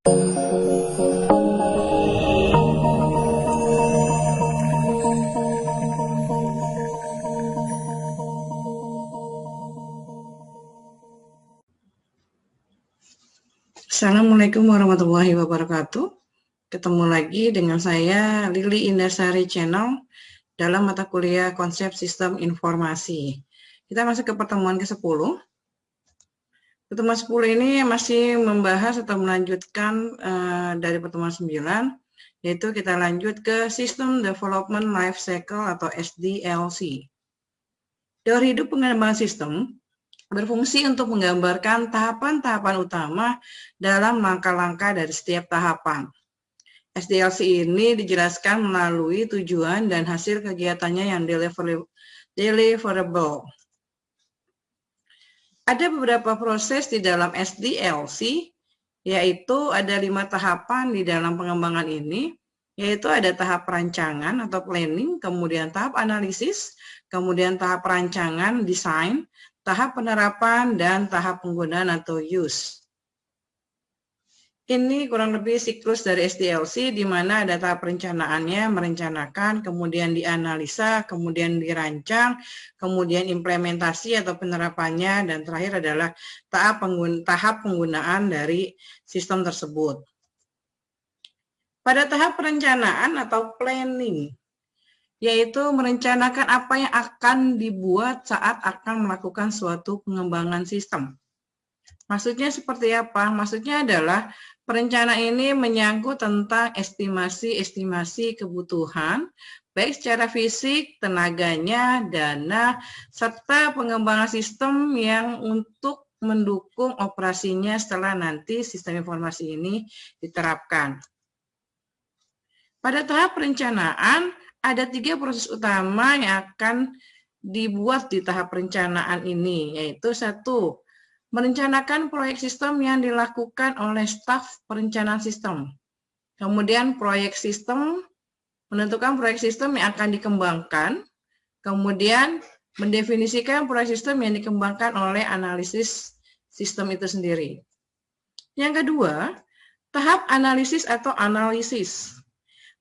Assalamualaikum warahmatullahi wabarakatuh. Ketemu lagi dengan saya Lili Indarsari Channel dalam mata kuliah Konsep Sistem Informasi. Kita masuk ke pertemuan ke-10. Pertemuan 10 ini masih membahas atau melanjutkan dari pertemuan 9, yaitu kita lanjut ke System Development Life Cycle atau SDLC. Teori hidup pengembangan sistem berfungsi untuk menggambarkan tahapan-tahapan utama dalam langkah-langkah dari setiap tahapan. SDLC ini dijelaskan melalui tujuan dan hasil kegiatannya yang deliverable. Ada beberapa proses di dalam SDLC, yaitu ada 5 tahapan di dalam pengembangan ini, yaitu ada tahap perancangan atau planning, kemudian tahap analisis, kemudian tahap perancangan, desain, tahap penerapan, dan tahap penggunaan atau use. Ini kurang lebih siklus dari SDLC, di mana ada tahap perencanaannya, merencanakan, kemudian dianalisa, kemudian dirancang, kemudian implementasi atau penerapannya, dan terakhir adalah tahap penggunaan dari sistem tersebut. Pada tahap perencanaan atau planning, yaitu merencanakan apa yang akan dibuat saat akan melakukan suatu pengembangan sistem. Maksudnya seperti apa? Maksudnya adalah perencanaan ini menyangkut tentang estimasi kebutuhan, baik secara fisik, tenaganya, dana, serta pengembangan sistem yang untuk mendukung operasinya setelah nanti sistem informasi ini diterapkan. Pada tahap perencanaan, ada 3 proses utama yang akan dibuat di tahap perencanaan ini, yaitu 1, merencanakan proyek sistem yang dilakukan oleh staf perencanaan sistem. Kemudian proyek sistem, menentukan proyek sistem yang akan dikembangkan. Kemudian mendefinisikan proyek sistem yang dikembangkan oleh analisis sistem itu sendiri. Yang kedua, tahap analisis atau analisis.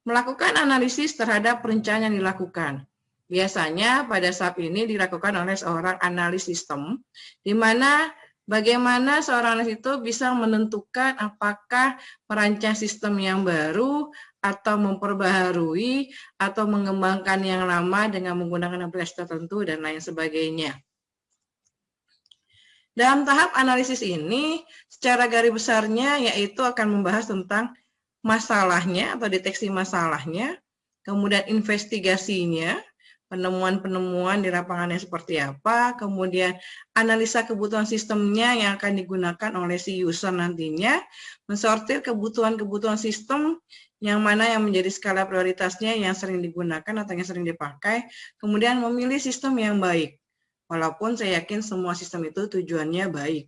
Melakukan analisis terhadap perencanaan yang dilakukan. Biasanya pada saat ini dilakukan oleh seorang analis sistem, di mana bagaimana seorang analis itu bisa menentukan apakah merancang sistem yang baru, atau memperbaharui, atau mengembangkan yang lama dengan menggunakan aplikasi tertentu, dan lain sebagainya. Dalam tahap analisis ini, secara garis besarnya yaitu akan membahas tentang masalahnya atau deteksi masalahnya, kemudian investigasinya, penemuan-penemuan di lapangannya seperti apa, kemudian analisa kebutuhan sistemnya yang akan digunakan oleh si user nantinya, mensortir kebutuhan-kebutuhan sistem yang mana yang menjadi skala prioritasnya yang sering digunakan atau yang sering dipakai, kemudian memilih sistem yang baik. Walaupun saya yakin semua sistem itu tujuannya baik.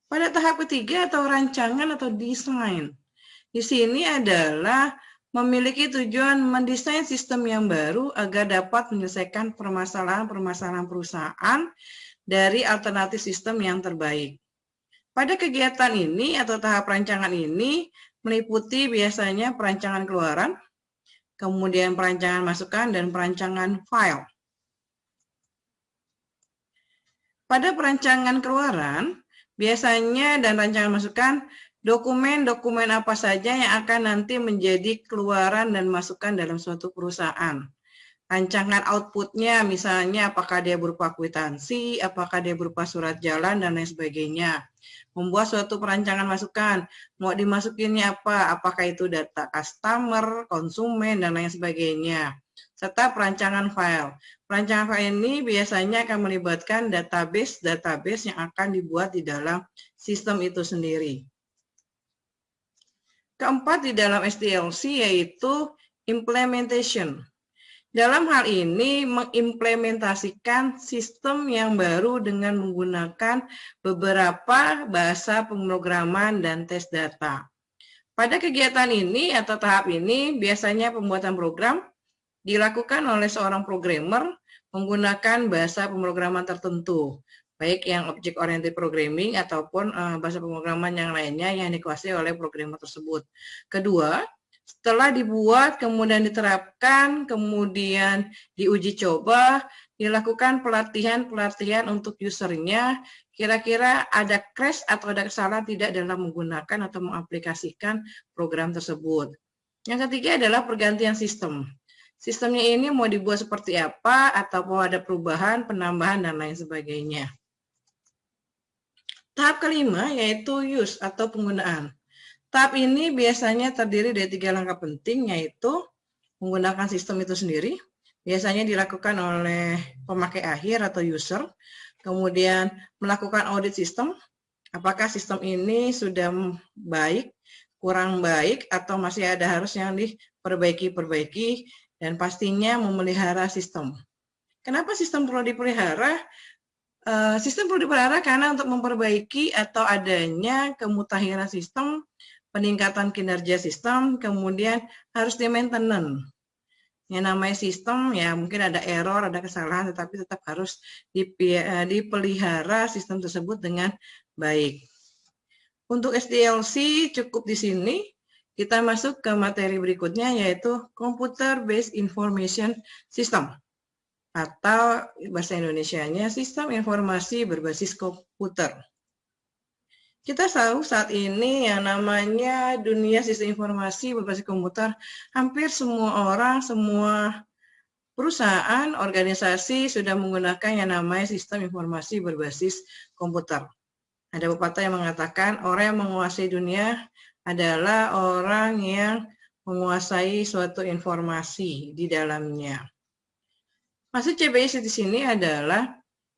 Pada tahap ketiga atau rancangan atau desain, di sini adalah memiliki tujuan mendesain sistem yang baru agar dapat menyelesaikan permasalahan-permasalahan perusahaan dari alternatif sistem yang terbaik. Pada kegiatan ini atau tahap rancangan ini meliputi biasanya perancangan keluaran, kemudian perancangan masukan, dan perancangan file. Pada perancangan keluaran, biasanya dan rancangan masukan, dokumen-dokumen apa saja yang akan nanti menjadi keluaran dan masukan dalam suatu perusahaan. Rancangan outputnya misalnya apakah dia berupa kwitansi, apakah dia berupa surat jalan, dan lain sebagainya. Membuat suatu perancangan masukan, mau dimasukinnya apa, apakah itu data customer, konsumen, dan lain sebagainya. Serta perancangan file. Perancangan file ini biasanya akan melibatkan database yang akan dibuat di dalam sistem itu sendiri. Keempat di dalam SDLC yaitu implementation. Dalam hal ini mengimplementasikan sistem yang baru dengan menggunakan beberapa bahasa pemrograman dan tes data. Pada kegiatan ini atau tahap ini biasanya pembuatan program dilakukan oleh seorang programmer menggunakan bahasa pemrograman tertentu. baik yang object oriented programming ataupun bahasa pemrograman yang lainnya yang dikuasai oleh programmer tersebut. Kedua, setelah dibuat, kemudian diterapkan, kemudian diuji coba, dilakukan pelatihan-pelatihan untuk usernya, kira-kira ada crash atau ada kesalahan tidak dalam menggunakan atau mengaplikasikan program tersebut. Yang ketiga adalah pergantian sistem. Sistemnya ini mau dibuat seperti apa, atau mau ada perubahan, penambahan, dan lain sebagainya. Tahap kelima yaitu use atau penggunaan. Tahap ini biasanya terdiri dari 3 langkah penting, yaitu menggunakan sistem itu sendiri. Biasanya dilakukan oleh pemakai akhir atau user. Kemudian melakukan audit sistem. Apakah sistem ini sudah baik, kurang baik, atau masih ada harus yang diperbaiki, dan pastinya memelihara sistem. Kenapa sistem perlu dipelihara? Sistem perlu dipelihara karena untuk memperbaiki atau adanya kemutakhiran sistem, peningkatan kinerja sistem, kemudian harus di-maintenance. Yang namanya sistem, ya mungkin ada error, ada kesalahan, tetapi tetap harus dipelihara sistem tersebut dengan baik. Untuk SDLC cukup di sini. Kita masuk ke materi berikutnya, yaitu Computer Based Information System, atau bahasa Indonesianya Sistem Informasi Berbasis Komputer. Kita tahu saat ini yang namanya dunia sistem informasi berbasis komputer, hampir semua orang, semua perusahaan, organisasi sudah menggunakan yang namanya sistem informasi berbasis komputer. Ada pepatah yang mengatakan orang yang menguasai dunia adalah orang yang menguasai suatu informasi di dalamnya. Maksud CBIS di sini adalah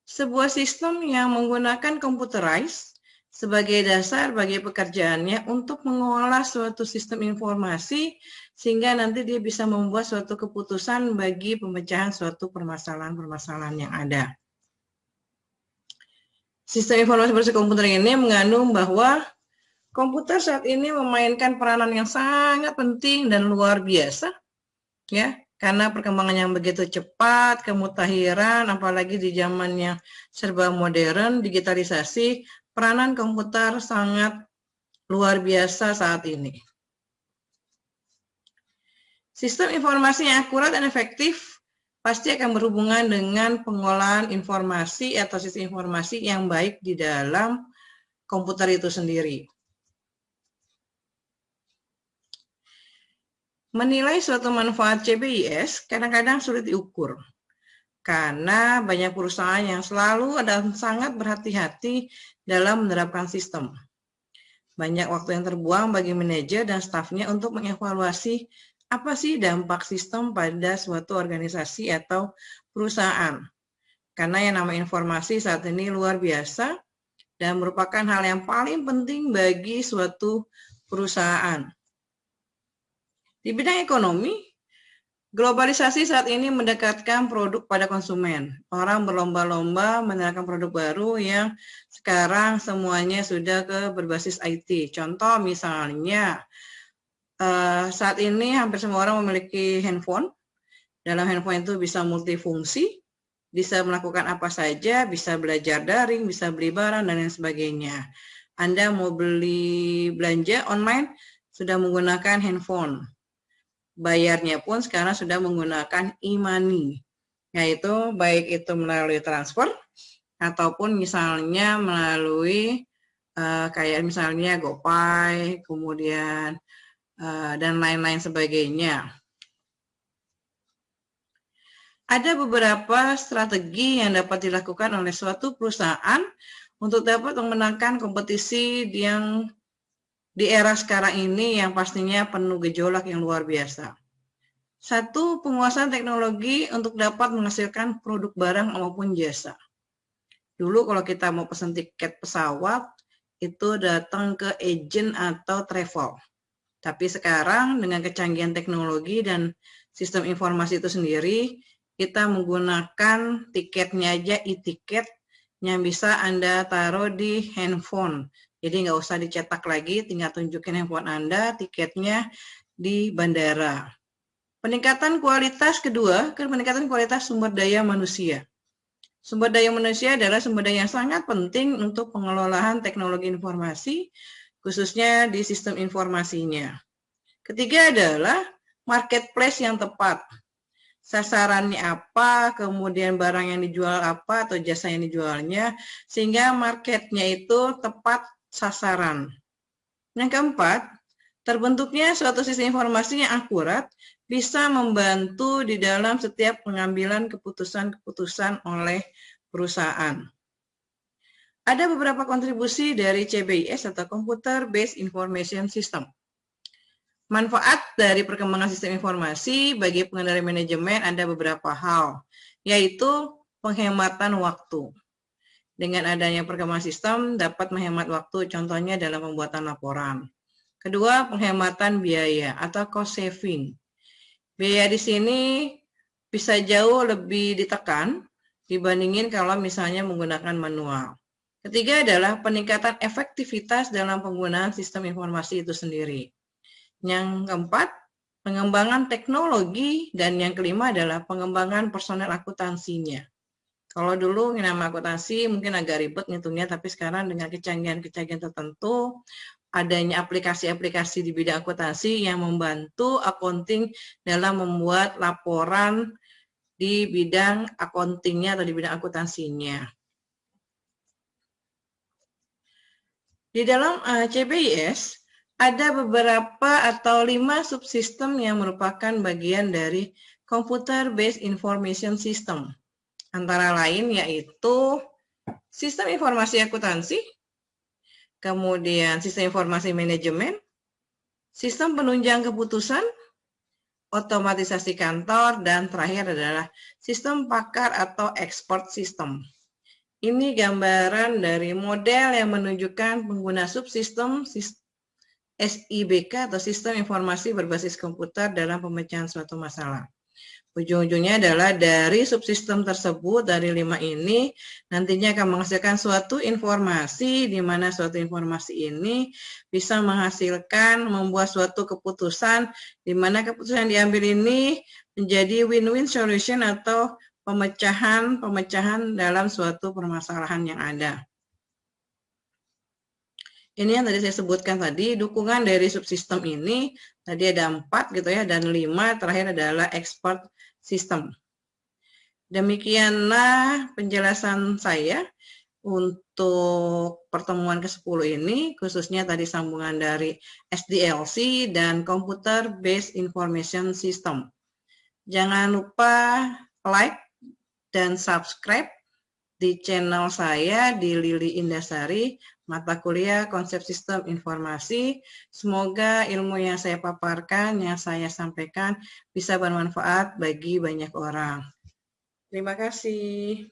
sebuah sistem yang menggunakan computerized sebagai dasar bagi pekerjaannya untuk mengolah suatu sistem informasi sehingga nanti dia bisa membuat suatu keputusan bagi pemecahan suatu permasalahan-permasalahan yang ada. Sistem informasi berbasis komputer ini mengandung bahwa komputer saat ini memainkan peranan yang sangat penting dan luar biasa, ya, karena perkembangan yang begitu cepat, kemutakhiran, apalagi di zaman yang serba modern, digitalisasi, peranan komputer sangat luar biasa saat ini. Sistem informasi yang akurat dan efektif pasti akan berhubungan dengan pengolahan informasi atau sistem informasi yang baik di dalam komputer itu sendiri. Menilai suatu manfaat CBIS kadang-kadang sulit diukur karena banyak perusahaan yang selalu dan sangat berhati-hati dalam menerapkan sistem. Banyak waktu yang terbuang bagi manajer dan stafnya untuk mengevaluasi apa sih dampak sistem pada suatu organisasi atau perusahaan. Karena yang namanya informasi saat ini luar biasa dan merupakan hal yang paling penting bagi suatu perusahaan. Di bidang ekonomi, globalisasi saat ini mendekatkan produk pada konsumen. Orang berlomba-lomba menerapkan produk baru yang sekarang semuanya sudah berbasis IT. Contoh misalnya, saat ini hampir semua orang memiliki handphone. Dalam handphone itu bisa multifungsi, bisa melakukan apa saja, bisa belajar daring, bisa beli barang, dan lain sebagainya. Anda mau beli belanja online, sudah menggunakan handphone. Bayarnya pun sekarang sudah menggunakan e-money, yaitu baik itu melalui transfer ataupun misalnya melalui kayak misalnya GoPay, kemudian dan lain-lain sebagainya. Ada beberapa strategi yang dapat dilakukan oleh suatu perusahaan untuk dapat memenangkan kompetisi yang di era sekarang ini yang pastinya penuh gejolak yang luar biasa. Satu, penguasaan teknologi untuk dapat menghasilkan produk barang maupun jasa. Dulu kalau kita mau pesan tiket pesawat, itu datang ke agent atau travel. Tapi sekarang dengan kecanggihan teknologi dan sistem informasi itu sendiri, kita menggunakan tiketnya aja e-tiket yang bisa Anda taruh di handphone. Jadi nggak usah dicetak lagi, tinggal tunjukin handphone Anda, tiketnya di bandara. Peningkatan kualitas kedua, peningkatan kualitas sumber daya manusia. Sumber daya manusia adalah sumber daya yang sangat penting untuk pengelolaan teknologi informasi, khususnya di sistem informasinya. Ketiga adalah marketplace yang tepat. Sasarannya apa, kemudian barang yang dijual apa, atau jasa yang dijualnya, sehingga marketnya itu tepat sasaran. Yang keempat, terbentuknya suatu sistem informasi yang akurat bisa membantu di dalam setiap pengambilan keputusan-keputusan oleh perusahaan. Ada beberapa kontribusi dari CBIS atau Computer Based Information System. Manfaat dari perkembangan sistem informasi bagi pengendali manajemen ada beberapa hal, yaitu penghematan waktu. Dengan adanya perkembangan sistem dapat menghemat waktu, contohnya dalam pembuatan laporan. Kedua, penghematan biaya atau cost saving. Biaya di sini bisa jauh lebih ditekan dibandingin kalau misalnya menggunakan manual. Ketiga adalah peningkatan efektivitas dalam penggunaan sistem informasi itu sendiri. Yang keempat, pengembangan teknologi, dan yang kelima adalah pengembangan personel akuntansinya. Kalau dulu nama akuntansi mungkin agak ribet ngitungnya, tapi sekarang dengan kecanggihan-kecanggihan tertentu, adanya aplikasi-aplikasi di bidang akuntansi yang membantu accounting dalam membuat laporan di bidang accountingnya atau di bidang akuntansinya. Di dalam CBIS, ada beberapa atau 5 subsistem yang merupakan bagian dari Computer Based Information System. Antara lain yaitu sistem informasi akuntansi, kemudian sistem informasi manajemen, sistem penunjang keputusan, otomatisasi kantor, dan terakhir adalah sistem pakar atau export system. Ini gambaran dari model yang menunjukkan pengguna subsistem SIBK atau sistem informasi berbasis komputer dalam pemecahan suatu masalah. Ujung-ujungnya adalah dari subsistem tersebut, dari 5 ini, nantinya akan menghasilkan suatu informasi, di mana suatu informasi ini bisa menghasilkan, membuat suatu keputusan, di mana keputusan yang diambil ini menjadi win-win solution atau pemecahan dalam suatu permasalahan yang ada. Ini yang tadi saya sebutkan tadi, dukungan dari subsistem ini, tadi ada 4 gitu ya, dan 5 terakhir adalah export system. Demikianlah penjelasan saya untuk pertemuan ke-10 ini, khususnya tadi sambungan dari SDLC dan Computer Based Information System. Jangan lupa like dan subscribe di channel saya di Lili Indasari, mata kuliah konsep sistem informasi. Semoga ilmu yang saya paparkan, yang saya sampaikan bisa bermanfaat bagi banyak orang. Terima kasih.